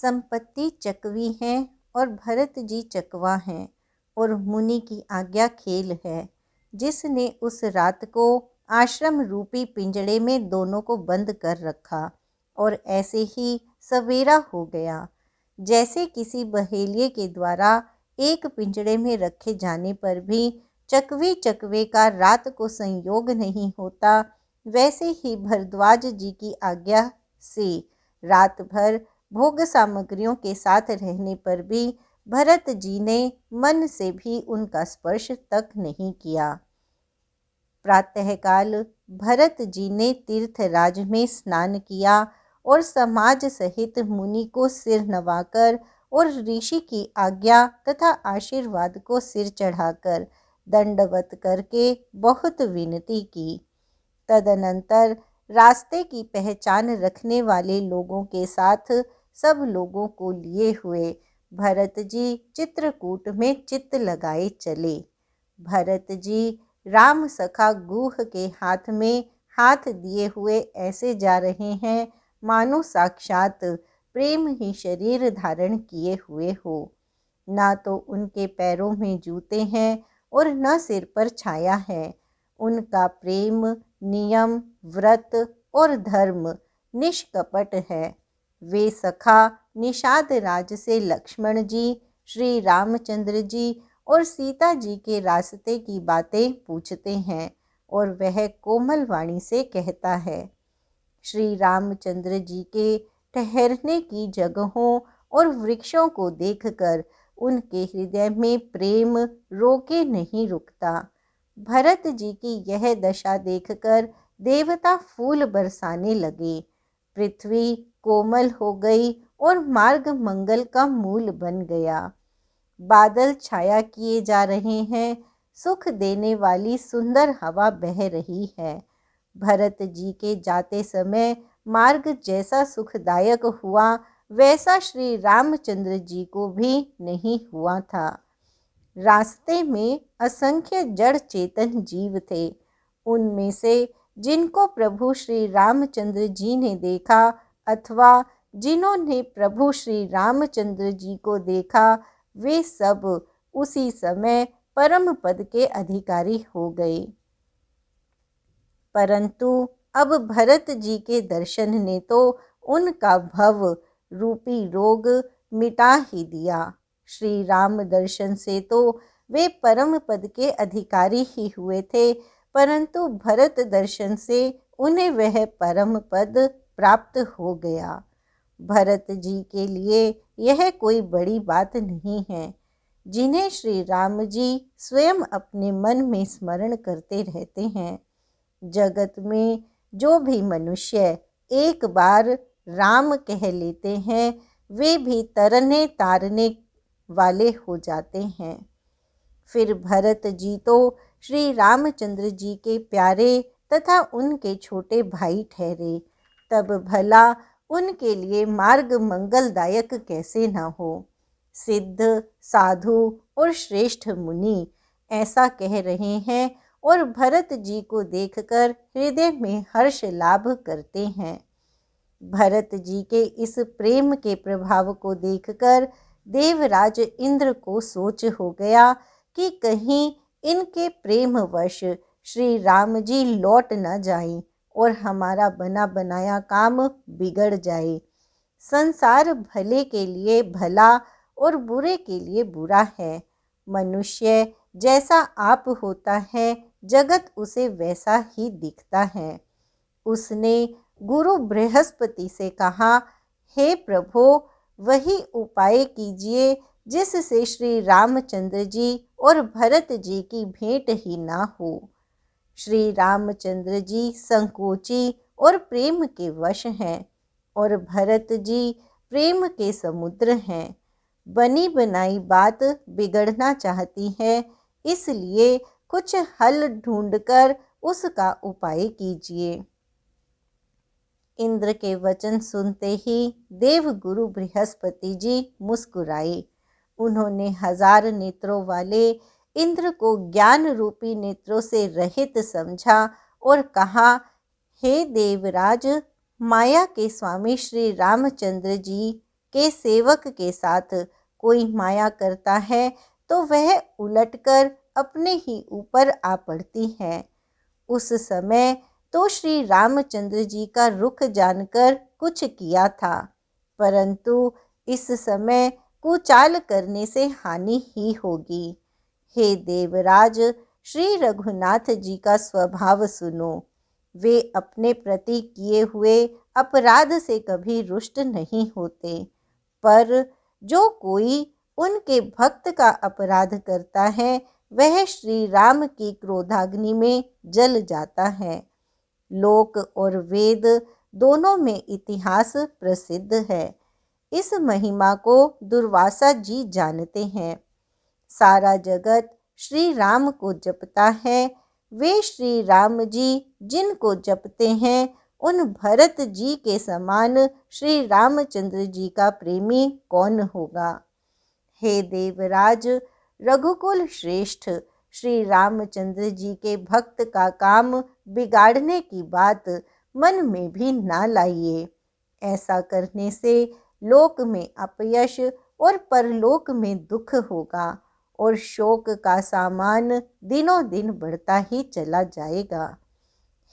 संपत्ति चकवी है और भरत जी चकवा हैं और मुनि की आज्ञा खेल है, जिसने उस रात को आश्रम रूपी पिंजड़े में दोनों को बंद कर रखा और ऐसे ही सवेरा हो गया। जैसे किसी बहेलिए के द्वारा एक पिंजड़े में रखे जाने पर भी चकवी चकवे का रात को संयोग नहीं होता, वैसे ही भरद्वाज जी की आज्ञा से रात भर भोग सामग्रियों के साथ रहने पर भी भरत जी ने मन से भी उनका स्पर्श तक नहीं किया। प्रातःकाल भरत जी ने तीर्थराज में स्नान किया और समाज सहित मुनि को सिर नवाकर और ऋषि की आज्ञा तथा आशीर्वाद को सिर चढ़ाकर दंडवत करके बहुत विनती की। तदनंतर रास्ते की पहचान रखने वाले लोगों के साथ सब लोगों को लिए हुए भरत जी चित्रकूट में चित्त लगाए चले। भरत जी राम सखा गुह के हाथ में हाथ दिए हुए ऐसे जा रहे हैं मानो साक्षात प्रेम ही शरीर धारण किए हुए हो। ना तो उनके पैरों में जूते हैं और न सिर पर छाया है। उनका प्रेम, नियम, व्रत और धर्म निष्कपट है। वे सखा निषाद राज से लक्ष्मण जी, श्री रामचंद्र जी और सीता जी के रास्ते की बातें पूछते हैं और वह कोमल वाणी से कहता है। श्री रामचंद्र जी के ठहरने की जगहों और वृक्षों को देखकर उनके हृदय में प्रेम रोके नहीं रुकता। भरत जी की यह दशा देखकर देवता फूल बरसाने लगे। पृथ्वी कोमल हो गई और मार्ग मंगल का मूल बन गया। बादल छाया किए जा रहे हैं, सुख देने वाली सुंदर हवा बह रही है। भरत जी के जाते समय मार्ग जैसा सुखदायक हुआ वैसा श्री रामचंद्र जी को भी नहीं हुआ था। रास्ते में असंख्य जड़ चेतन जीव थे। उनमें से जिनको प्रभु श्री रामचंद्र जी ने देखा अथवा जिन्होंने प्रभु श्री रामचंद्र जी को देखा, वे सब उसी समय परम पद के अधिकारी हो गए। परंतु अब भरत जी के दर्शन ने तो उनका भव रूपी रोग मिटा ही दिया। श्री राम दर्शन से तो वे परम पद के अधिकारी ही हुए थे, परंतु भरत दर्शन से उन्हें वह परम पद प्राप्त हो गया। भरत जी के लिए यह कोई बड़ी बात नहीं है। जिन्हें श्री राम जी स्वयं अपने मन में स्मरण करते रहते हैं। जगत में जो भी मनुष्य एक बार राम कह लेते हैं, वे भी तरने तारने वाले हो जाते हैं। फिर भरत जी तो श्री रामचंद्र जी के प्यारे तथा उनके छोटे भाई ठहरे, तब भला उनके लिए मार्ग मंगलदायक कैसे न हो। सिद्ध, साधु और श्रेष्ठ मुनि ऐसा कह रहे हैं और भरत जी को देखकर हृदय में हर्ष लाभ करते हैं। भरत जी के इस प्रेम के प्रभाव को देखकर देवराज इंद्र को सोच हो गया कि कहीं इनके प्रेमवश श्री राम जी लौट न जाएं और हमारा बना बनाया काम बिगड़ जाए। संसार भले के लिए भला और बुरे के लिए बुरा है। मनुष्य जैसा आप होता है, जगत उसे वैसा ही दिखता है। उसने गुरु बृहस्पति से कहा, हे प्रभो, वही उपाय कीजिए जिससे श्री रामचंद्र जी और भरत जी की भेंट ही ना हो। श्री रामचंद्र जी संकोची और प्रेम के वश हैं और भरत जी प्रेम के समुद्र हैं। बनी बनाई बात बिगड़ना चाहती है, इसलिए कुछ हल ढूंढकर उसका उपाय कीजिए। इंद्र के वचन सुनते ही देवगुरु बृहस्पति जी मुस्कुराए। उन्होंने 1000 नेत्रों वाले इंद्र को ज्ञान रूपी नेत्रों से रहित समझा और कहा, हे देवराज, माया के स्वामी श्री रामचंद्र जी के सेवक के साथ कोई माया करता है तो वह उलटकर अपने ही ऊपर आ पड़ती है। उस समय तो श्री रामचंद्र जी का रुख जानकर कुछ किया था, परंतु इस समय कुचाल करने से हानि ही होगी। हे देवराज, श्री रघुनाथ जी का स्वभाव सुनो। वे अपने प्रति किए हुए अपराध से कभी रुष्ट नहीं होते, पर जो कोई उनके भक्त का अपराध करता है वह श्री राम की क्रोधाग्नि में जल जाता है। लोक और वेद दोनों में इतिहास प्रसिद्ध है। इस महिमा को दुर्वासा जी जानते हैं। सारा जगत श्री राम को जपता है। वे श्री राम जी जिनको जपते हैं उन भरत जी के समान श्री रामचंद्र जी का प्रेमी कौन होगा। हे देवराज, रघुकुल श्रेष्ठ श्री रामचंद्र जी के भक्त का काम बिगाड़ने की बात मन में भी ना लाइए। ऐसा करने से लोक में अपयश और परलोक में दुख होगा और शोक का सामान दिनों दिन बढ़ता ही चला जाएगा।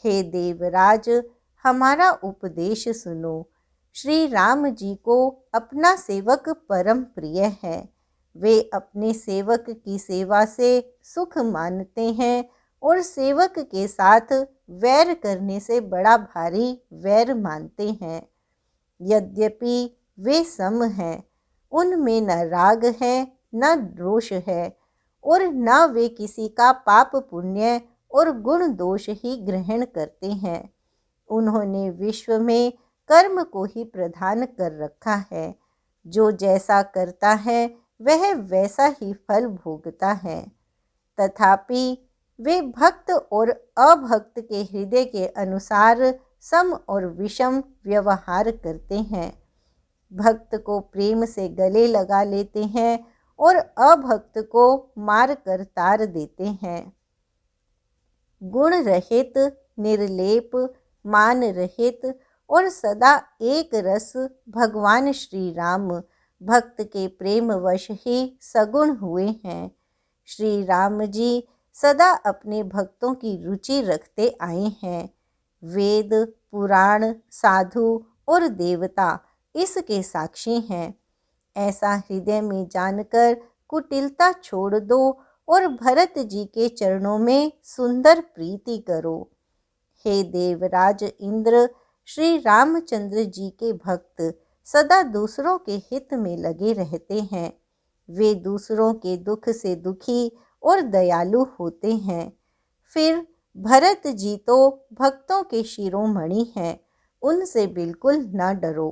हे देवराज, हमारा उपदेश सुनो। श्री राम जी को अपना सेवक परम प्रिय है। वे अपने सेवक की सेवा से सुख मानते हैं और सेवक के साथ वैर करने से बड़ा भारी वैर मानते हैं। यद्यपि वे सम हैं, उनमें न राग है न रोष है और न वे किसी का पाप पुण्य और गुण दोष ही ग्रहण करते हैं। उन्होंने विश्व में कर्म को ही प्रधान कर रखा है। जो जैसा करता है वह वैसा ही फल भोगता है। तथापि वे भक्त और अभक्त के हृदय के अनुसार सम और विषम व्यवहार करते हैं। भक्त को प्रेम से गले लगा लेते हैं और अभक्त को मार कर तार देते हैं। गुण रहित, निर्लेप, मान रहित और सदा एक रस भगवान श्री राम भक्त के प्रेम वश ही सगुण हुए हैं। श्री राम जी सदा अपने भक्तों की रुचि रखते आए हैं। वेद, पुराण, साधु और देवता इसके साक्षी हैं। ऐसा हृदय में जानकर कुटिलता छोड़ दो और भरत जी के चरणों में सुंदर प्रीति करो। हे देवराज इंद्र, श्री रामचंद्र जी के भक्त सदा दूसरों के हित में लगे रहते हैं। वे दूसरों के दुख से दुखी और दयालु होते हैं। फिर भरत जी तो भक्तों के शिरोमणि हैं, उनसे बिल्कुल न डरो।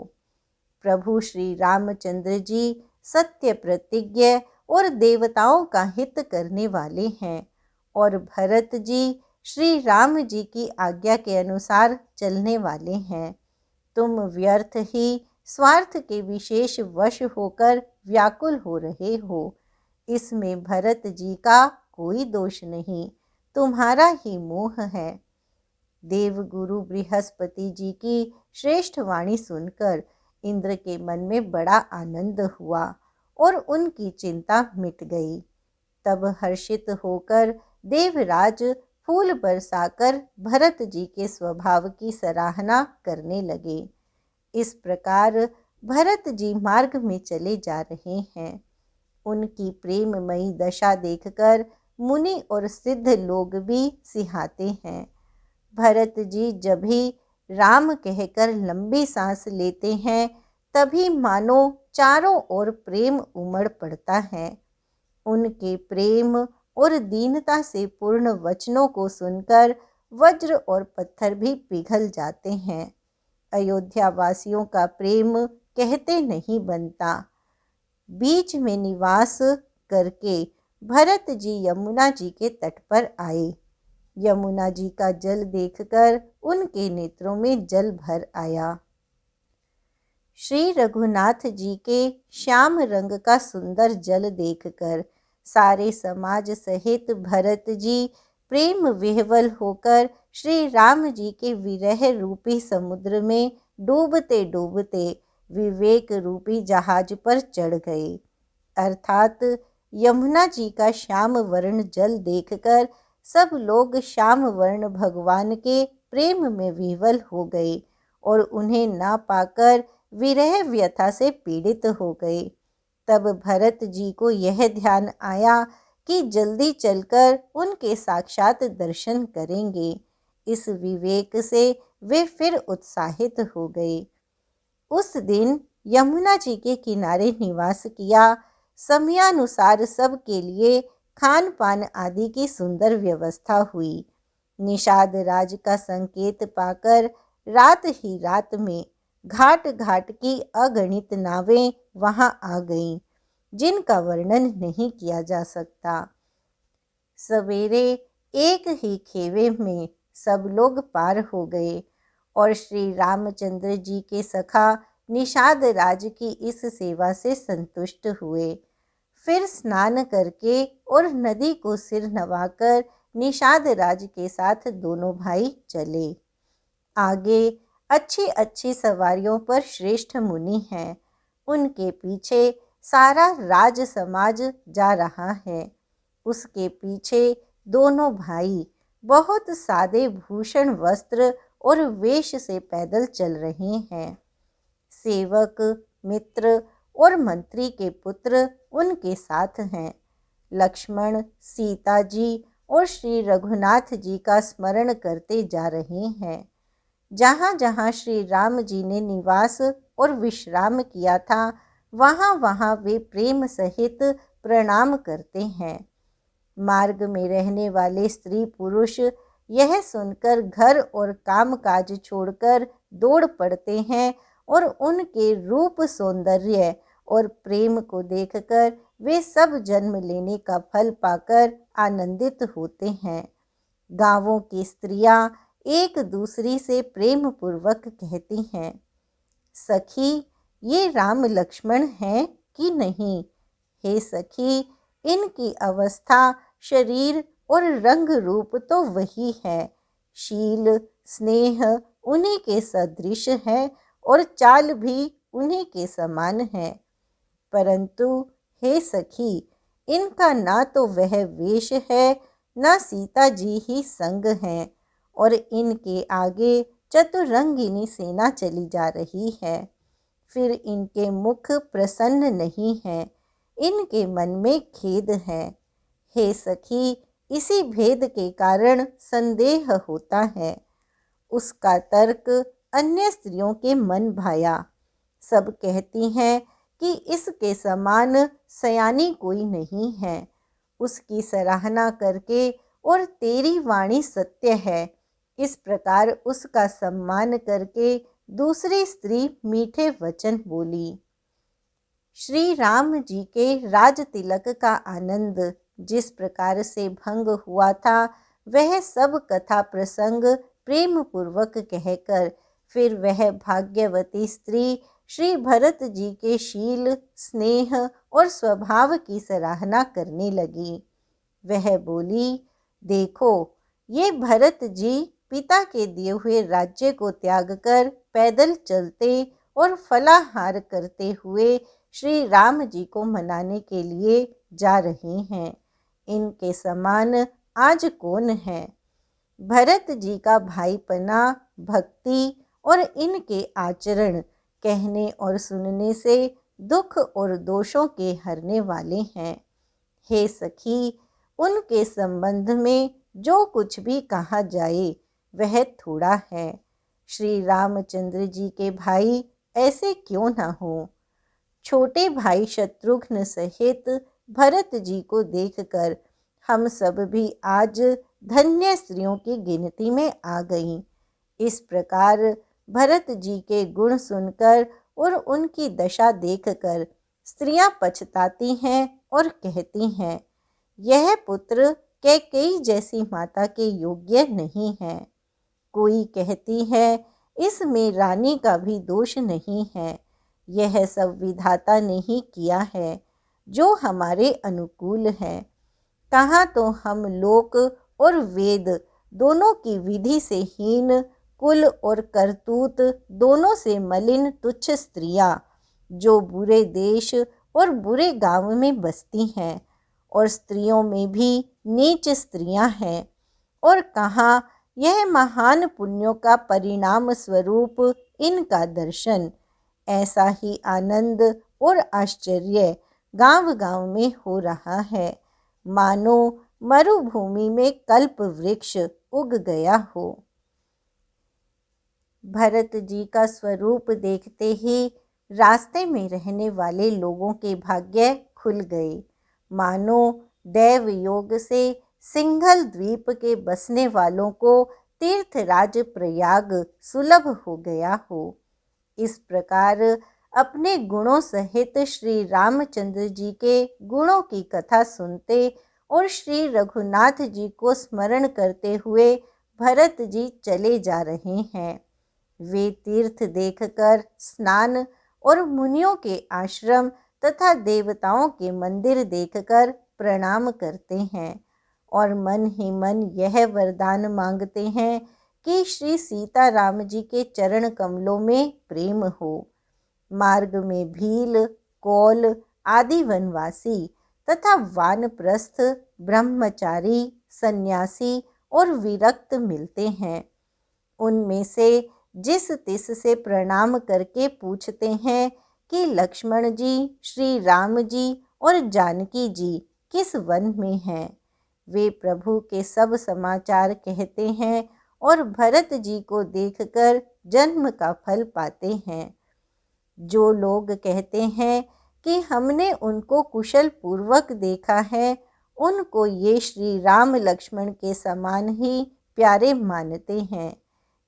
प्रभु श्री रामचंद्र जी सत्य प्रतिज्ञ और देवताओं का हित करने वाले हैं और भरत जी श्री राम जी की आज्ञा के अनुसार चलने वाले हैं। तुम व्यर्थ ही स्वार्थ के विशेष वश होकर व्याकुल हो रहे हो। इसमें भरत जी का कोई दोष नहीं, तुम्हारा ही मोह है। देवगुरु बृहस्पति जी की श्रेष्ठ वाणी सुनकर इंद्र के मन में बड़ा आनंद हुआ और उनकी चिंता मिट गई। तब हर्षित होकर देवराज फूल बरसाकर भरत जी के स्वभाव की सराहना करने लगे। इस प्रकार भरत जी मार्ग में चले जा रहे हैं। उनकी प्रेममयी दशा देखकर मुनि और सिद्ध लोग भी सिहाते हैं। भरत जी जब भी राम कहकर लंबी सांस लेते हैं तभी मानो चारों ओर प्रेम उमड़ पड़ता है। उनके प्रेम और दीनता से पूर्ण वचनों को सुनकर वज्र और पत्थर भी पिघल जाते हैं। अयोध्या वासियों का प्रेम कहते नहीं बनता। बीच में निवास करके भरत जी यमुना जी के तट पर आए। यमुना जी का जल देखकर उनके नेत्रों में जल भर आया। श्री रघुनाथ जी के श्याम रंग का सुंदर जल देखकर सारे समाज सहित भरत जी प्रेम विह्वल होकर श्री राम जी के विरह रूपी समुद्र में डूबते डूबते विवेक रूपी जहाज पर चढ़ गए। अर्थात यमुना जी का श्याम वर्ण जल देखकर सब लोग श्याम वर्ण भगवान के प्रेम में विह्वल हो गए और उन्हें ना पाकर विरह व्यथा से पीड़ित हो गए। तब भरत जी को यह ध्यान आया कि जल्दी चलकर उनके साक्षात दर्शन करेंगे। इस विवेक से वे फिर उत्साहित हो गए। उस दिन यमुना जी के किनारे निवास किया। समयानुसार सब के लिए खान पान आदि की सुंदर व्यवस्था हुई। निषाद राज का संकेत पाकर रात ही रात में घाट घाट की अगणित नावें वहां आ गईं, जिनका वर्णन नहीं किया जा सकता। सवेरे एक ही खेवे में सब लोग पार हो गए और श्री रामचंद्र जी के सखा निषाद राज की इस सेवा से संतुष्ट हुए। फिर स्नान करके और नदी को सिर नवाकर निषाद राज के साथ दोनों भाई चले। आगे अच्छी अच्छी सवारियों पर श्रेष्ठ मुनि हैं, उनके पीछे सारा राज समाज जा रहा है। उसके पीछे दोनों भाई बहुत सादे भूषण वस्त्र और वेश से पैदल चल रहे हैं। सेवक, मित्र और मंत्री के पुत्र उनके साथ हैं। लक्ष्मण, सीता जी और श्री रघुनाथ जी का स्मरण करते जा रहे हैं। जहाँ जहाँ श्री राम जी ने निवास और विश्राम किया था, वहाँ वहाँ वे प्रेम सहित प्रणाम करते हैं। मार्ग में रहने वाले स्त्री पुरुष यह सुनकर घर और काम काज छोड़कर दौड़ पड़ते हैं और उनके रूप, सौंदर्य और प्रेम को देखकर वे सब जन्म लेने का फल पाकर आनंदित होते हैं। गांवों की स्त्रियां एक दूसरी से प्रेम पूर्वक कहती हैं, सखी, ये राम लक्ष्मण हैं कि नहीं? हे सखी, इनकी अवस्था, शरीर और रंग रूप तो वही है। शील, स्नेह उन्हीं के सदृश है और चाल भी उन्हीं के समान है। परंतु हे सखी, इनका ना तो वह वेश है, ना सीता जी ही संग हैं और इनके आगे चतुरंगिनी सेना चली जा रही है। फिर इनके मुख प्रसन्न नहीं है, इनके मन में खेद है। हे सखी, इसी भेद के कारण संदेह होता है। उसका तर्क अन्य स्त्रियों के मन भाया। सब कहती हैं कि इसके समान सयानी कोई नहीं है। उसकी सराहना करके और तेरी वाणी सत्य है, इस प्रकार उसका सम्मान करके दूसरी स्त्री मीठे वचन बोली। श्री राम जी के राज तिलक का आनंद जिस प्रकार से भंग हुआ था, वह सब कथा प्रसंग प्रेम पूर्वक कहकर फिर वह भाग्यवती स्त्री श्री भरत जी के शील, स्नेह और स्वभाव की सराहना करने लगी। वह बोली, देखो, ये भरत जी पिता के दिए हुए राज्य को त्याग कर पैदल चलते और फलाहार करते हुए श्री राम जी को मनाने के लिए जा रहे हैं। इनके समान आज कौन है? भरत जी का भाईपना, भक्ति और इनके आचरण कहने और सुनने से दुख और दोषों के हरने वाले हैं। हे सखी, उनके संबंध में जो कुछ भी कहा जाए वह थोड़ा है। श्री रामचंद्र जी के भाई ऐसे क्यों ना हो? छोटे भाई शत्रुघ्न सहित भरत जी को देखकर हम सब भी आज धन्य स्त्रियों की गिनती में आ गईं। इस प्रकार भरत जी के गुण सुनकर और उनकी दशा देखकर स्त्रियां पछताती हैं और कहती हैं, यह पुत्र कैकेयी जैसी माता के योग्य नहीं है। कोई कहती है, इसमें रानी का भी दोष नहीं है। यह सब विधाता ने ही किया है, जो हमारे अनुकूल है। कहाँ तो हम लोक और वेद दोनों की विधि से हीन कुल और करतूत दोनों से मलिन तुच्छ स्त्रियां, जो बुरे देश और बुरे गांव में बसती हैं, और स्त्रियों में भी नीच स्त्रियां हैं। और कहाँ यह महान पुण्यों का परिणाम स्वरूप इनका दर्शन। ऐसा ही आनंद और आश्चर्य गांव गांव में हो रहा है, मानो मरुभूमि में कल्प वृक्ष उग गया हो। भरत जी का स्वरूप देखते ही रास्ते में रहने वाले लोगों के भाग्य खुल गए, मानो देव योग से सिंघल द्वीप के बसने वालों को तीर्थराज प्रयाग सुलभ हो गया हो। इस प्रकार अपने गुणों सहित श्री रामचंद्र जी के गुणों की कथा सुनते और श्री रघुनाथ जी को स्मरण करते हुए भरत जी चले जा रहे हैं। वे तीर्थ देखकर स्नान और मुनियों के आश्रम तथा देवताओं के मंदिर देखकर प्रणाम करते हैं और मन ही मन यह वरदान मांगते हैं कि श्री सीता राम जी के चरण कमलों में प्रेम हो। मार्ग में भील, कौल आदि वनवासी तथा वानप्रस्थ, ब्रह्मचारी, सन्यासी और विरक्त मिलते हैं। उनमें से जिस तिस से प्रणाम करके पूछते हैं कि लक्ष्मण जी, श्री राम जी और जानकी जी किस वन में हैं, वे प्रभु के सब समाचार कहते हैं और भरत जी को देखकर जन्म का फल पाते हैं। जो लोग कहते हैं कि हमने उनको कुशल पूर्वक देखा है, उनको ये श्री राम लक्ष्मण के समान ही प्यारे मानते हैं।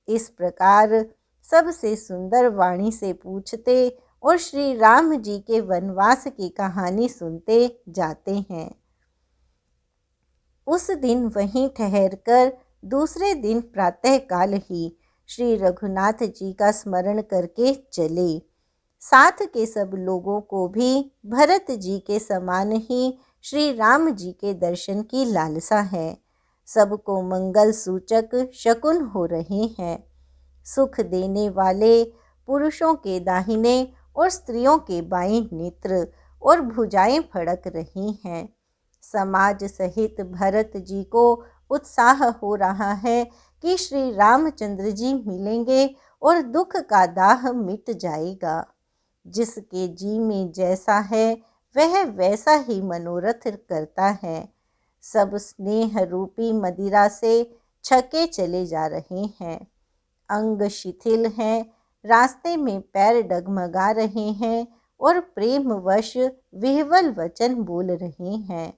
इस प्रकार सबसे सुंदर वाणी से पूछते और श्री राम जी के वनवास की कहानी सुनते जाते हैं। उस दिन वहीं ठहरकर दूसरे दिन प्रातःकाल ही श्री रघुनाथ जी का स्मरण करके चले। साथ के सब लोगों को भी भरत जी के समान ही श्री राम जी के दर्शन की लालसा है। सबको मंगल सूचक शकुन हो रहे हैं। सुख देने वाले पुरुषों के दाहिने और स्त्रियों के बाएं नेत्र और भुजाएं फड़क रही हैं। समाज सहित भरत जी को उत्साह हो रहा है कि श्री रामचंद्र जी मिलेंगे और दुख का दाह मिट जाएगा। जिसके जी में जैसा है वह वैसा ही मनोरथ करता है। सब स्नेह रूपी मदिरा से छके चले जा रहे हैं। अंग शिथिल हैं, रास्ते में पैर डगमगा रहे हैं और प्रेमवश विह्वल वचन बोल रहे हैं।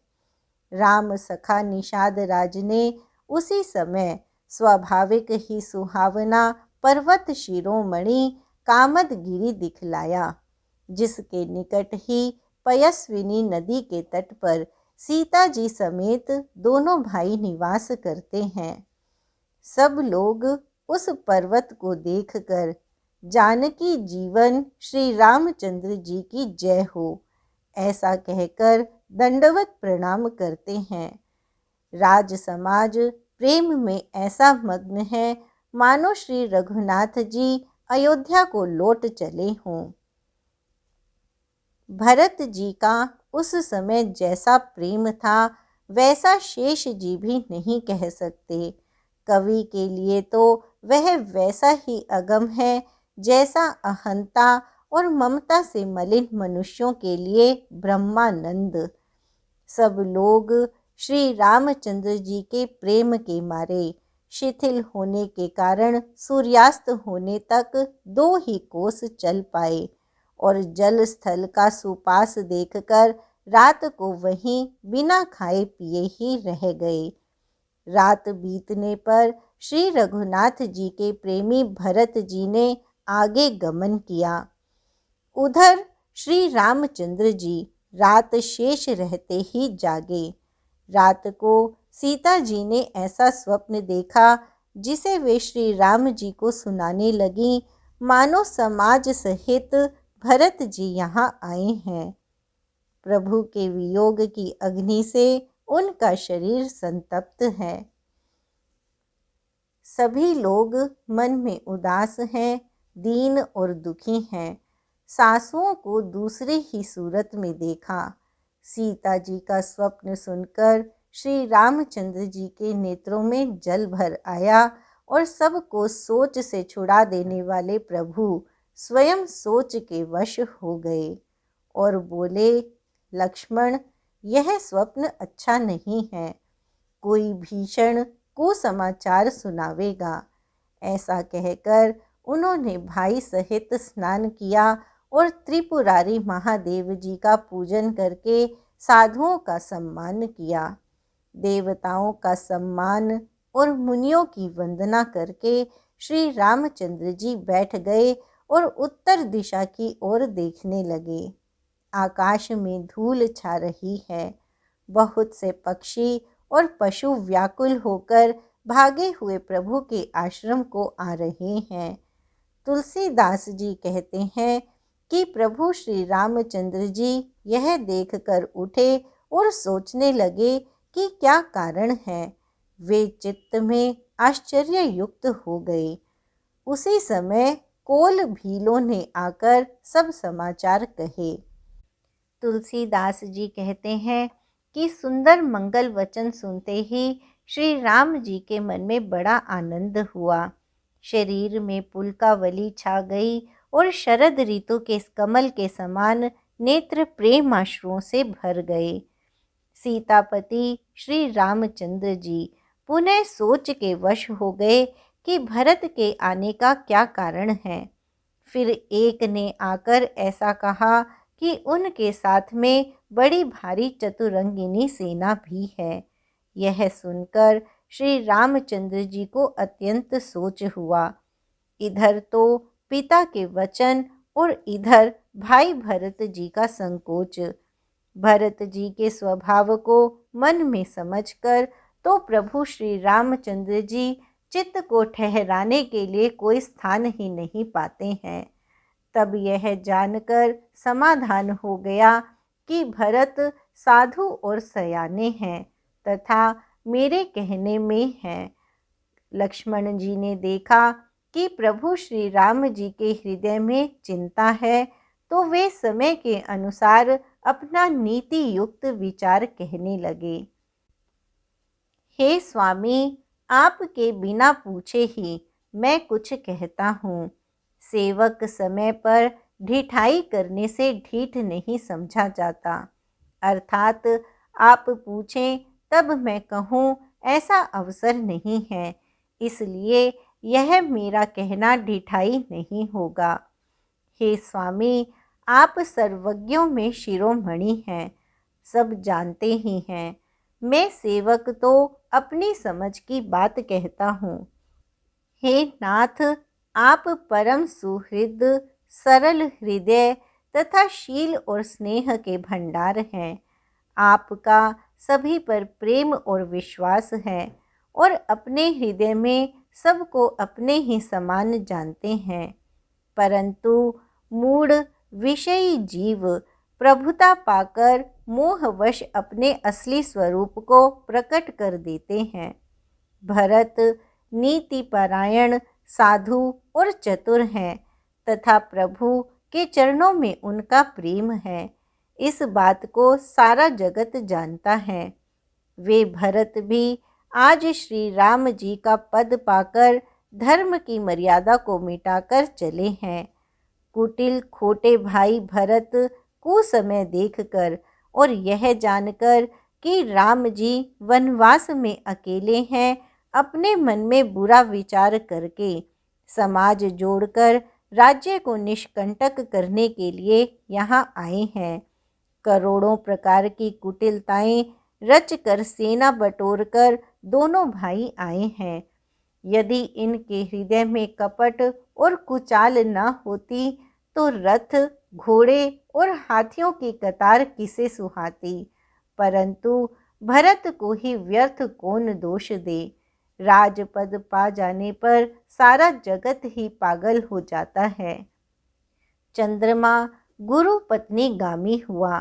राम सखा निषाद राज ने उसी समय स्वाभाविक ही सुहावना पर्वत शिरोमणि कामदगिरि दिखलाया, जिसके निकट ही पयस्विनी नदी के तट पर सीता जी समेत दोनों भाई निवास करते हैं। सब लोग उस पर्वत को देखकर जानकी जीवन श्री रामचंद्र जी की जय हो ऐसा कहकर दंडवत प्रणाम करते हैं। राज समाज प्रेम में ऐसा मग्न है मानो श्री रघुनाथ जी अयोध्या को लौट चले हों। भरत जी का उस समय जैसा प्रेम था वैसा शेष जी भी नहीं कह सकते। कवि के लिए तो वह वैसा ही अगम है जैसा अहंता और ममता से मलिन मनुष्यों के लिए ब्रह्मानंद। सब लोग श्री रामचंद्र जी के प्रेम के मारे शिथिल होने के कारण सूर्यास्त होने तक 2 ही कोस चल पाए और जल स्थल का सुपास देखकर रात को वहीं बिना खाए पिए ही रह गए। रात बीतने पर श्री रघुनाथ जी के प्रेमी भरत जी ने आगे गमन किया। उधर श्री रामचंद्र जी रात शेष रहते ही जागे। रात को सीता जी ने ऐसा स्वप्न देखा जिसे वे श्री राम जी को सुनाने लगी, मानो समाज सहित भरत जी यहाँ आए हैं। प्रभु के वियोग की अग्नि से उनका शरीर संतप्त है। सभी लोग मन में उदास हैं, दीन और दुखी हैं। सासुओं को दूसरी ही सूरत में देखा। सीता जी का स्वप्न सुनकर श्री रामचंद्र जी के नेत्रों में जल भर आया और सबको सोच से छुड़ा देने वाले प्रभु स्वयं सोच के वश हो गए और बोले, लक्ष्मण, यह स्वप्न अच्छा नहीं है। कोई भीषण कुसमाचार सुनावेगा। ऐसा कहकर उन्होंने भाई सहित स्नान किया और त्रिपुरारी महादेव जी का पूजन करके साधुओं का सम्मान किया। देवताओं का सम्मान और मुनियों की वंदना करके श्री रामचंद्र जी बैठ गए और उत्तर दिशा की ओर देखने लगे। आकाश में धूल छा रही है। बहुत से पक्षी और पशु व्याकुल होकर भागे हुए प्रभु के आश्रम को आ रहे हैं। तुलसीदास जी कहते हैं कि प्रभु श्री रामचंद्र जी यह देखकर उठे और सोचने लगे कि क्या कारण है। वे चित्त में आश्चर्य युक्त हो गए। उसी समय कोल भीलों ने आकर सब समाचार कहे। तुलसीदास जी कहते हैं कि सुंदर मंगल वचन सुनते ही श्री राम जी के मन में बड़ा आनंद हुआ। शरीर में पुलकावली छा गई और शरद ऋतु के कमल के समान नेत्र प्रेमाश्रुओं से भर गए। सीतापति श्री रामचंद्र जी पुनः सोच के वश हो गए कि भरत के आने का क्या कारण है। फिर एक ने आकर ऐसा कहा कि उनके साथ में बड़ी भारी चतुरंगिनी सेना भी है। यह सुनकर श्री रामचंद्र जी को अत्यंत सोच हुआ। इधर तो पिता के वचन और इधर भाई भरत जी का संकोच। भरत जी के स्वभाव को मन में समझकर तो प्रभु श्री रामचंद्र जी चित्त को ठहराने के लिए कोई स्थान ही नहीं पाते हैं। तब यह जानकर समाधान हो गया कि भरत साधु और सयाने हैं तथा मेरे कहने में हैं। लक्ष्मण जी ने देखा कि प्रभु श्री राम जी के हृदय में चिंता है, तो वे समय के अनुसार अपना नीति युक्त विचार कहने लगे। हे स्वामी, आपके बिना पूछे ही मैं कुछ कहता हूँ। सेवक समय पर ढिठाई करने से ढीठ नहीं समझा जाता, अर्थात आप पूछें तब मैं कहूँ ऐसा अवसर नहीं है, इसलिए यह मेरा कहना ढिठाई नहीं होगा। हे स्वामी, आप सर्वज्ञों में शिरोमणि हैं, सब जानते ही हैं। मैं सेवक तो अपनी समझ की बात कहता हूँ। हे नाथ, आप परम सुहृद, सरल हृदय तथा शील और स्नेह के भंडार हैं। आपका सभी पर प्रेम और विश्वास है और अपने हृदय में सबको अपने ही समान जानते हैं, परंतु मूढ़ विषयी जीव प्रभुता पाकर मोहवश अपने असली स्वरूप को प्रकट कर देते हैं। भरत नीतिपरायण, साधु और चतुर हैं तथा प्रभु के चरणों में उनका प्रेम है। इस बात को सारा जगत जानता है। वे भरत भी आज श्री राम जी का पद पाकर धर्म की मर्यादा को मिटाकर चले हैं। कुटिल खोटे भाई भरत कुसमय देखकर और यह जानकर कि राम जी वनवास में अकेले हैं, अपने मन में बुरा विचार करके समाज जोड़कर राज्य को निष्कंटक करने के लिए यहाँ आए हैं। करोड़ों प्रकार की कुटिलताएं रचकर सेना बटोरकर दोनों भाई आए हैं। यदि इनके हृदय में कपट और कुचाल न होती तो रथ, घोड़े और हाथियों की कतार किसे सुहाती, परंतु भरत को ही व्यर्थ कौन दोष दे। राजपद पा जाने पर सारा जगत ही पागल हो जाता है। चंद्रमा गुरु पत्नी गामी हुआ।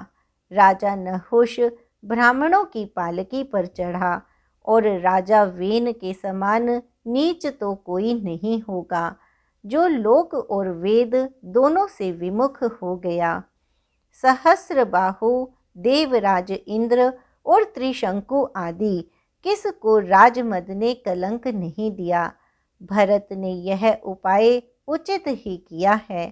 राजा नहुष ब्राह्मणों की पालकी पर चढ़ा और राजा वेन के समान नीच तो कोई नहीं होगा जो लोक और वेद दोनों से विमुख हो गया। सहस्र बाहु, देवराज इंद्र और त्रिशंकु आदि किस को राजमद ने कलंक नहीं दिया। भरत ने यह उपाय उचित ही किया है,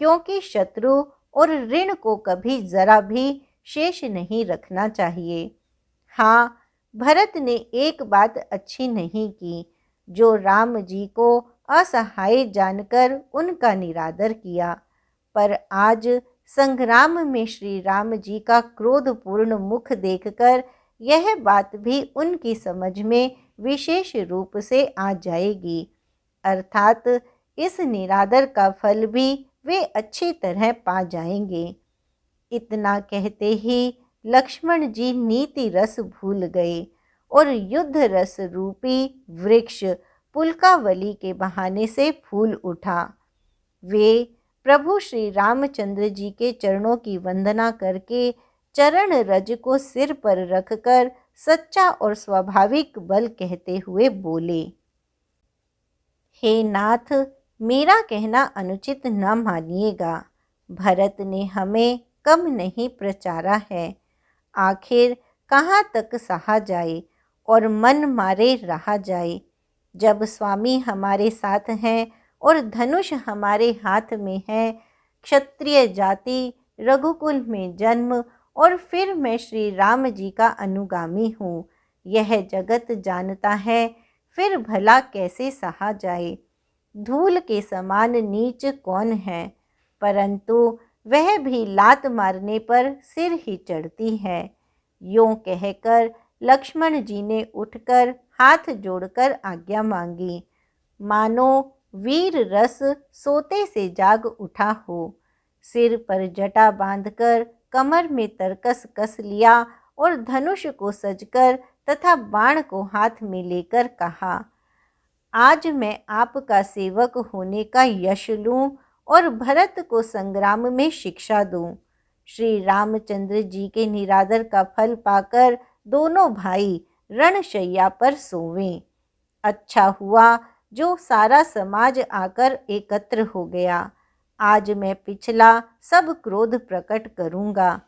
क्योंकि शत्रु और ऋण को कभी जरा भी शेष नहीं रखना चाहिए। हाँ, भरत ने एक बात अच्छी नहीं की, जो राम जी को असहाय जानकर उनका निरादर किया। पर आज संग्राम में श्री राम जी का क्रोधपूर्ण मुख देखकर यह बात भी उनकी समझ में विशेष रूप से आ जाएगी, अर्थात इस निरादर का फल भी वे अच्छी तरह पा जाएंगे। इतना कहते ही लक्ष्मण जी नीति रस भूल गए और युद्ध रस रूपी वृक्ष पुलकावली के बहाने से फूल उठा। वे प्रभु श्री रामचंद्र जी के चरणों की वंदना करके चरण रज को सिर पर रखकर सच्चा और स्वाभाविक बल कहते हुए बोले, हे नाथ, मेरा कहना अनुचित न मानिएगा। भरत ने हमें कम नहीं प्रचारा है। आखिर कहाँ तक सहा जाए और मन मारे रहा जाए। जब स्वामी हमारे साथ हैं और धनुष हमारे हाथ में है, क्षत्रिय जाति, रघुकुल में जन्म और फिर मैं श्री राम जी का अनुगामी हूँ, यह जगत जानता है, फिर भला कैसे सहा जाए। धूल के समान नीच कौन है, परंतु वह भी लात मारने पर सिर ही चढ़ती है। यूं कहकर लक्ष्मण जी ने उठकर हाथ जोड़कर आज्ञा मांगी, मानो वीर रस सोते से जाग उठा हो। सिर पर जटा बांधकर कमर में तरकस कस लिया और धनुष को सजकर तथा बाण को हाथ में लेकर कहा, आज मैं आपका सेवक होने का यश लूं और भरत को संग्राम में शिक्षा दूं। श्री रामचंद्र जी के निरादर का फल पाकर दोनों भाई रणशैया पर सोवें। अच्छा हुआ जो सारा समाज आकर एकत्र हो गया। आज मैं पिछला सब क्रोध प्रकट करूंगा।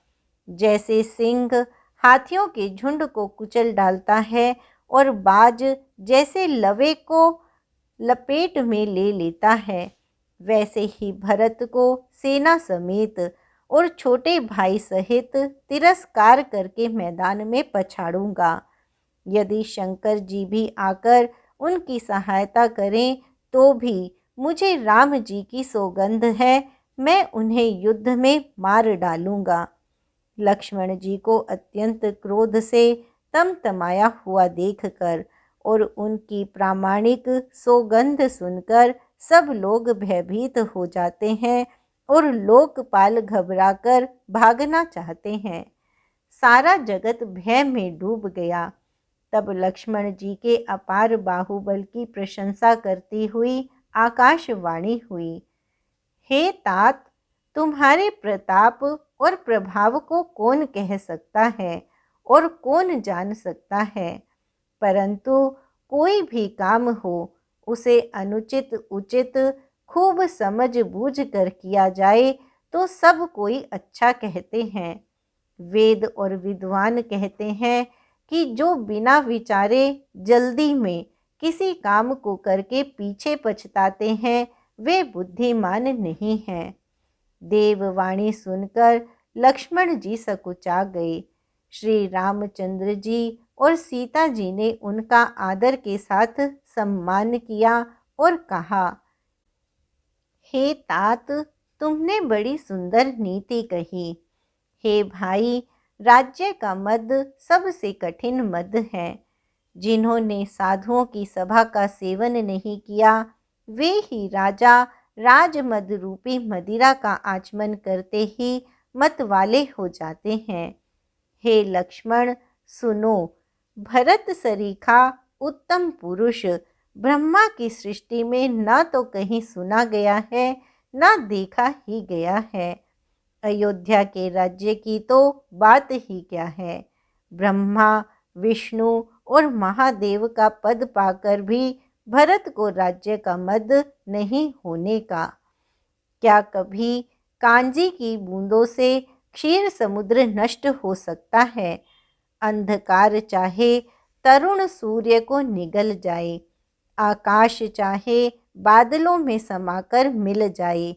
जैसे सिंह हाथियों के झुंड को कुचल डालता है और बाज जैसे लवे को लपेट में ले लेता है, वैसे ही भरत को सेना समेत और छोटे भाई सहित तिरस्कार करके मैदान में पछाड़ूंगा। यदि शंकर जी भी आकर उनकी सहायता करें तो भी मुझे राम जी की सौगंध है, मैं उन्हें युद्ध में मार डालूंगा। लक्ष्मण जी को अत्यंत क्रोध से तमतमाया हुआ देखकर और उनकी प्रामाणिक सौगंध सुनकर सब लोग भयभीत हो जाते हैं और लोकपाल घबराकर भागना चाहते हैं। सारा जगत भय में डूब गया। तब लक्ष्मण जी के अपार बाहुबल की प्रशंसा करती हुई आकाशवाणी हुई, हे तात, तुम्हारे प्रताप और प्रभाव को कौन कह सकता है और कौन जान सकता है, परंतु कोई भी काम हो उसे अनुचित उचित खूब समझ बूझ कर किया जाए तो सब कोई अच्छा कहते हैं। वेद और विद्वान कहते हैं कि जो बिना विचारे जल्दी में किसी काम को करके पीछे पछताते हैं वे बुद्धिमान नहीं हैं। देववाणी सुनकर लक्ष्मण जी सकुचा गए। श्री रामचंद्र जी और सीता जी ने उनका आदर के साथ सम्मान किया और कहा, हे तात, तुमने बड़ी सुंदर नीति कही। हे भाई, राज्य का मद सबसे कठिन मद है। जिन्होंने साधुओं की सभा का सेवन नहीं किया वे ही राजा राजमद रूपी मदिरा का आचमन करते ही मत वाले हो जाते हैं। हे लक्ष्मण, सुनो, भरत सरीखा उत्तम पुरुष ब्रह्मा की सृष्टि में न तो कहीं सुना गया है न देखा ही गया है। अयोध्या के राज्य की तो बात ही क्या है। ब्रह्मा विष्णु और महादेव का पद पाकर भी भरत को राज्य का मद नहीं होने का। क्या कभी कांजी की बूंदों से क्षीर समुद्र नष्ट हो सकता है? अंधकार चाहे तरुण सूर्य को निगल जाए, आकाश चाहे बादलों में समाकर मिल जाए,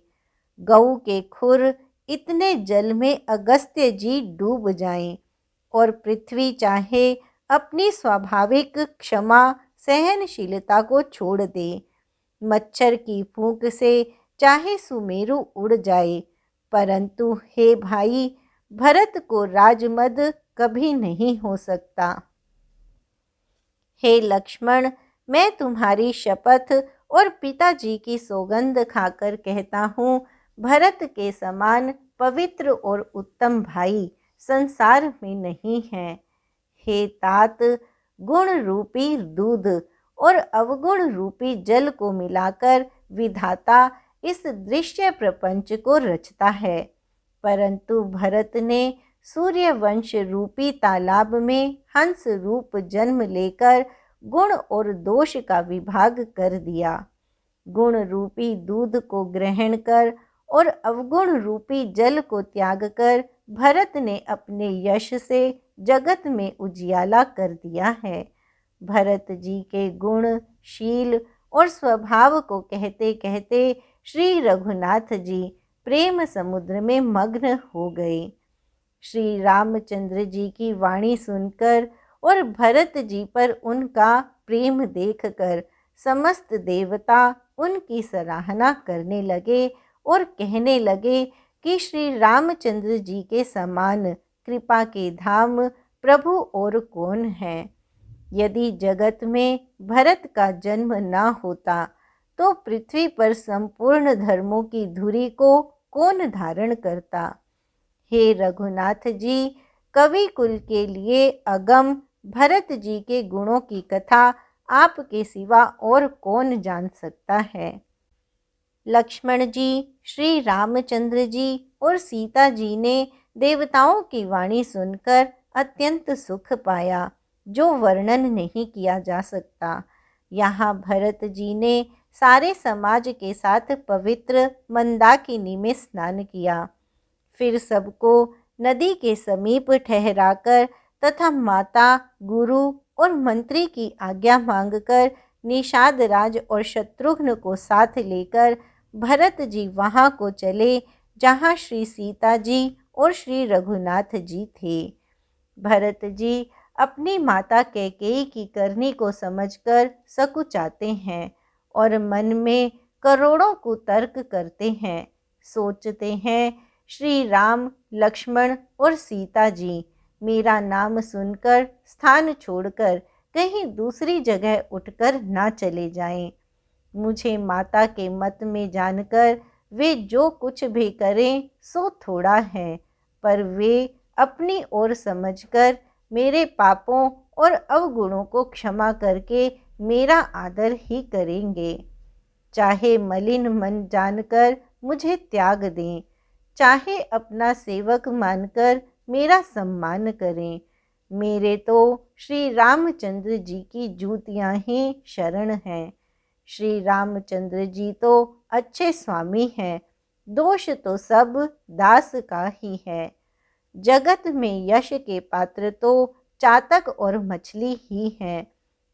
गऊ के खुर इतने जल में अगस्त्य जी डूब जाएं, और पृथ्वी चाहे अपनी स्वाभाविक क्षमा सहनशीलता को छोड़ दे, मच्छर की फूंक से चाहे सुमेरु उड़ जाए, परंतु हे भाई, भरत को राजमद कभी नहीं हो सकता। हे लक्ष्मण, मैं तुम्हारी शपथ और पिताजी की सौगंध खाकर कहता हूँ, भरत के समान पवित्र और उत्तम भाई संसार में नहीं है। हे तात, गुण रूपी दूध और अवगुण रूपी जल को मिलाकर विधाता इस दृश्य प्रपंच को रचता है, परंतु भरत ने सूर्यवंश रूपी तालाब में हंस रूप जन्म लेकर गुण और दोष का विभाग कर दिया। गुण रूपी दूध को ग्रहण कर और अवगुण रूपी जल को त्याग कर भरत ने अपने यश से जगत में उजियाला कर दिया है। भरत जी के गुण, शील और स्वभाव को कहते कहते श्री रघुनाथ जी प्रेम समुद्र में मग्न हो गए। श्री रामचंद्र जी की वाणी सुनकर और भरत जी पर उनका प्रेम देखकर समस्त देवता उनकी सराहना करने लगे और कहने लगे कि श्री रामचंद्र जी के समान कृपा के धाम प्रभु और कौन है। यदि जगत में भरत का जन्म न होता तो पृथ्वी पर संपूर्ण धर्मों की धुरी को कौन धारण करता। हे रघुनाथ जी, कवि कुल के लिए अगम भरत जी के गुणों की कथा आपके सिवा और कौन जान सकता है। लक्ष्मण जी, श्री रामचंद्र जी और सीता जी ने देवताओं की वाणी सुनकर अत्यंत सुख पाया, जो वर्णन नहीं किया जा सकता। यहाँ भरत जी ने सारे समाज के साथ पवित्र मंदाकिनी में स्नान किया, फिर सबको नदी के समीप ठहराकर तथा माता, गुरु और मंत्री की आज्ञा मांगकर निषाद राज और शत्रुघ्न को साथ लेकर भरत जी वहाँ को चले जहाँ श्री सीता जी और श्री रघुनाथ जी थे। भरत जी अपनी माता कैकेयी की करनी को समझकर सकुचाते हैं और मन में करोड़ों कुतर्क करते हैं। सोचते हैं, श्री राम, लक्ष्मण और सीता जी मेरा नाम सुनकर स्थान छोड़कर कहीं दूसरी जगह उठकर ना चले जाएं। मुझे माता के मत में जानकर वे जो कुछ भी करें सो थोड़ा है, पर वे अपनी ओर समझकर मेरे पापों और अवगुणों को क्षमा करके मेरा आदर ही करेंगे। चाहे मलिन मन जानकर मुझे त्याग दें, चाहे अपना सेवक मानकर मेरा सम्मान करें। मेरे तो श्री रामचंद्र जी की जूतियाँ ही शरण हैं। श्री रामचंद्र जी तो अच्छे स्वामी हैं, दोष तो सब दास का ही है। जगत में यश के पात्र तो चातक और मछली ही हैं,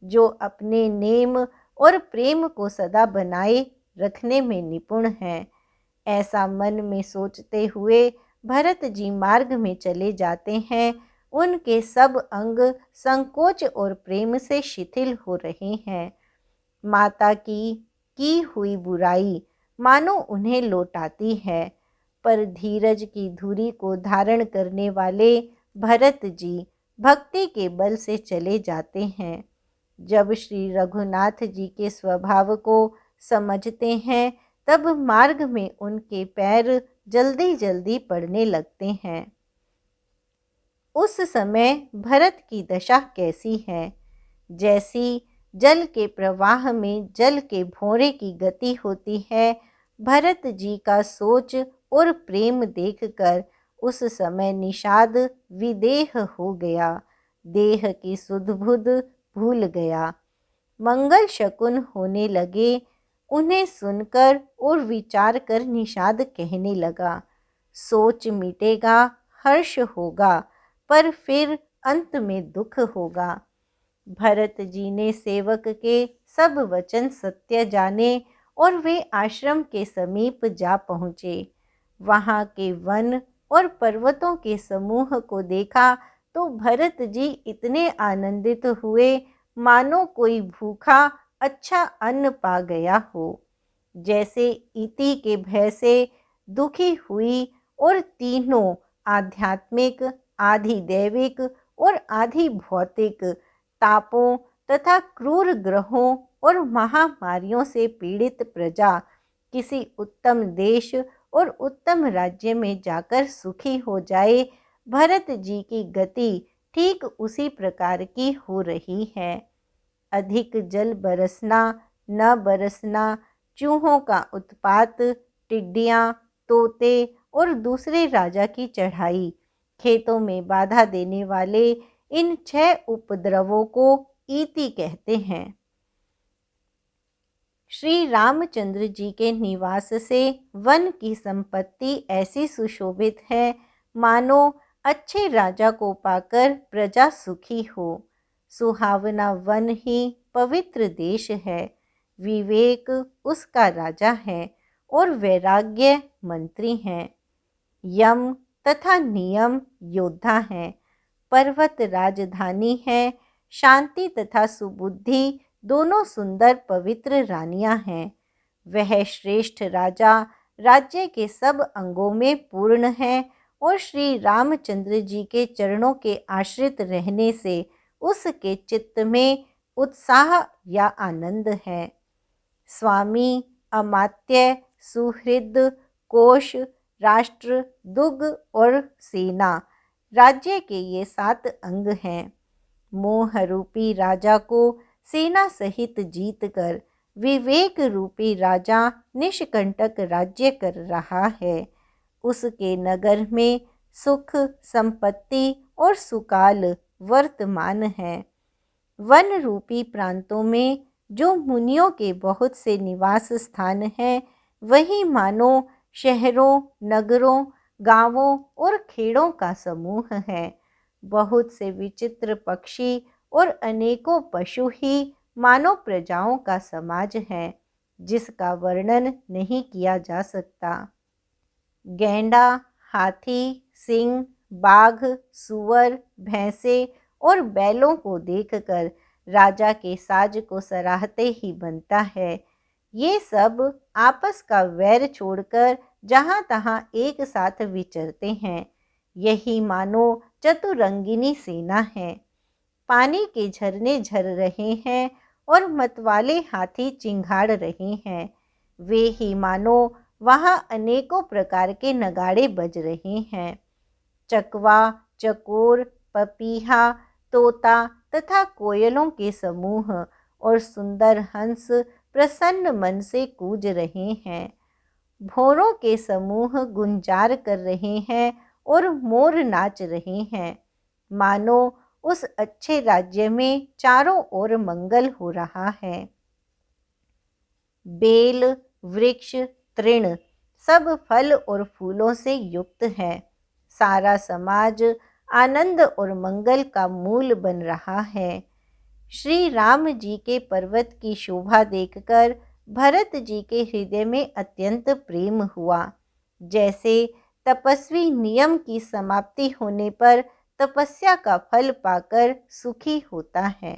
जो अपने नेम और प्रेम को सदा बनाए रखने में निपुण हैं। ऐसा मन में सोचते हुए भरत जी मार्ग में चले जाते हैं। उनके सब अंग संकोच और प्रेम से शिथिल हो रहे हैं। माता की हुई बुराई मानो उन्हें लौटाती है, पर धीरज की धुरी को धारण करने वाले भरत जी भक्ति के बल से चले जाते हैं। जब श्री रघुनाथ जी के स्वभाव को समझते हैं, तब मार्ग में उनके पैर जल्दी जल्दी पड़ने लगते हैं। उस समय भरत की दशा कैसी है? जैसी जल के प्रवाह में जल के भौरे की गति होती है। भरत जी का सोच और प्रेम देखकर उस समय निषाद विदेह हो गया। देह की सुध बुध भूल गया। मंगल शकुन होने लगे। उन्हें सुनकर और विचार कर निषाद कहने लगा, सोच मिटेगा, हर्ष होगा, पर फिर अंत में दुख होगा। भरत जी ने सेवक के सब वचन सत्य जाने और वे आश्रम के समीप जा पहुँचे। वहाँ के वन और पर्वतों के समूह को देखा तो भरत जी इतने आनंदित हुए मानो कोई भूखा अच्छा अन्न पा गया हो। जैसे इति के भय से दुखी हुई और तीनों आध्यात्मिक, आधि दैविक और आधि भौतिक तापों तथा क्रूर ग्रहों और महामारियों से पीड़ित प्रजा किसी उत्तम देश और उत्तम राज्य में जाकर सुखी हो जाए, भरत जी की गति ठीक उसी प्रकार की हो रही है। अधिक जल बरसना, न बरसना, चूहों का उत्पात, टिड्डियाँ, तोते और दूसरे राजा की चढ़ाई, खेतों में बाधा देने वाले इन 6 उपद्रवों को ईति कहते हैं। श्री रामचंद्र जी के निवास से वन की संपत्ति ऐसी सुशोभित है मानो अच्छे राजा को पाकर प्रजा सुखी हो। सुहावना वन ही पवित्र देश है। विवेक उसका राजा है और वैराग्य मंत्री हैं। यम तथा नियम योद्धा हैं। पर्वत राजधानी है। शांति तथा सुबुद्धि दोनों सुंदर पवित्र रानियां हैं। वह श्रेष्ठ राजा राज्य के सब अंगों में पूर्ण है और श्री रामचंद्र जी के चरणों के आश्रित रहने से उसके चित्त में उत्साह या आनंद है। स्वामी, अमात्य, सुहृद, कोश, राष्ट्र, दुग और सेना राज्य के ये 7 अंग हैं। मोह रूपी राजा को सेना सहित जीतकर विवेक रूपी राजा निष्कंटक राज्य कर रहा है। उसके नगर में सुख, संपत्ति और सुकाल वर्तमान है। वन रूपी प्रांतों में जो मुनियों के बहुत से निवास स्थान हैं, वही मानो शहरों, नगरों, गांवों और खेड़ों का समूह है। बहुत से विचित्र पक्षी और अनेकों पशु ही मानव प्रजाओं का समाज है, जिसका वर्णन नहीं किया जा सकता। गैंडा, हाथी, सिंह, बाघ, सुअर, भैंसे और बैलों को देखकर राजा के साज को सराहते ही बनता है। ये सब आपस का वैर छोड़कर जहाँ तहाँ एक साथ विचरते हैं। यही मानो चतुरंगिनी सेना है। पानी के झरने झर रहे हैं और मतवाले हाथी चिंघाड़ रहे हैं। वे ही मानो वहाँ अनेकों प्रकार के नगाड़े बज रहे हैं। चकवा, चकोर, पपीहा, तोता तथा कोयलों के समूह और सुंदर हंस प्रसन्न मन से कूज रहे हैं। भौरों के समूह गुंजार कर रहे हैं और मोर नाच रहे हैं। मानो उस अच्छे राज्य में चारों ओर मंगल हो रहा है। बेल, वृक्ष, तृण सब फल और फूलों से युक्त है। सारा समाज आनंद और मंगल का मूल बन रहा है। श्री राम जी के पर्वत की शोभा देखकर भरत जी के हृदय में अत्यंत प्रेम हुआ। जैसे तपस्वी नियम की समाप्ति होने पर तपस्या का फल पाकर सुखी होता है।